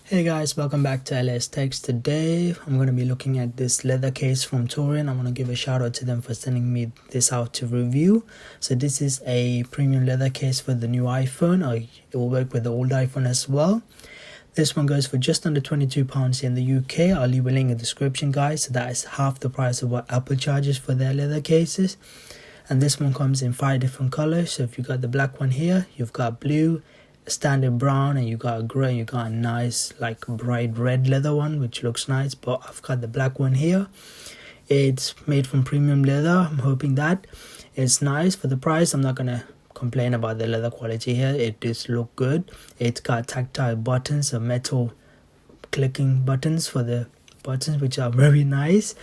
Hey guys, welcome back to LS Techs. Today I'm going to be looking at this leather case from TOOVREN. I want to give a shout out to them for sending me this out to review. So this is a premium leather case for the new iPhone, or it will work with the old iPhone as well. This one goes for just under £22 here in the UK. I'll leave a link in the description, guys. So that is half the price of what Apple charges for their leather cases. And this one comes in 5 different colors. So if you got the black one here, you've got blue, standard brown, and you got a gray, you got a nice like bright red leather one which looks nice. But I've got the black one here. It's made from premium leather. I'm hoping that it's nice. For the price, I'm not gonna complain about the leather quality here. It does look good. It's got tactile buttons, so metal clicking buttons for the buttons, which are very nice.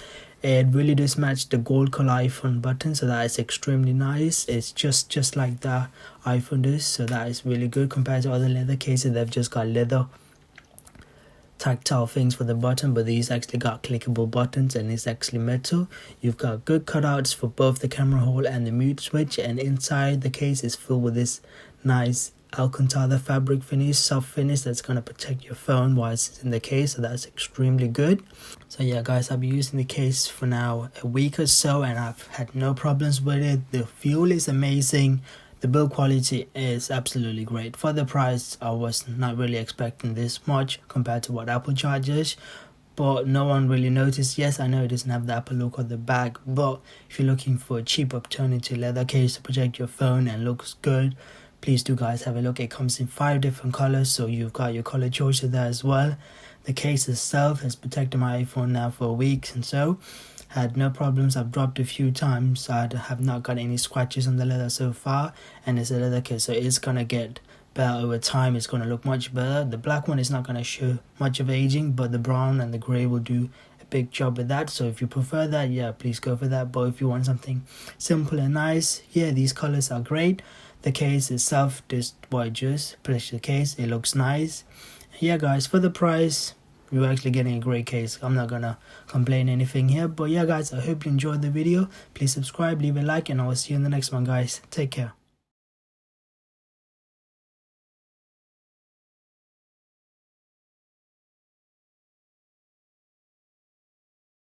It really does match the gold color iPhone button, so that is extremely nice. It's just like the iPhone does, so that is really good compared to other leather cases. They've just got leather tactile things for the button, but these actually got clickable buttons and it's actually metal. You've got good cutouts for both the camera hole and the mute switch, and inside the case is filled with this nice Alcantara fabric finish, soft finish that's going to protect your phone while it's in the case, so that's extremely good. So yeah guys, I've been using the case for now a week or so and I've had no problems with it. The feel is amazing. The build quality is absolutely great. For the price, I was not really expecting this much compared to what Apple charges, but no one really noticed. Yes, I know it doesn't have the Apple look on the back, but if you're looking for a cheap alternative leather case to protect your phone and looks good, please do guys have a look. It comes in 5 different colors, so you've got your color choices there as well. The case itself has protected my iPhone now for a week, and so had no problems. I've dropped a few times. I have not got any scratches on the leather so far, and it's a leather case, so it's gonna get better over time. It's gonna look much better. The black one is not gonna show much of aging, but the brown and the gray will do a big job with that. So if you prefer that, yeah, please go for that. But if you want something simple and nice, yeah, these colors are great. The case itself, just what just press the case, it looks nice. Yeah guys, for the price, you're actually getting a great case. I'm not gonna complain anything here. But yeah guys, I hope you enjoyed the video. Please subscribe, leave a like, and I will see you in the next one guys. Take care.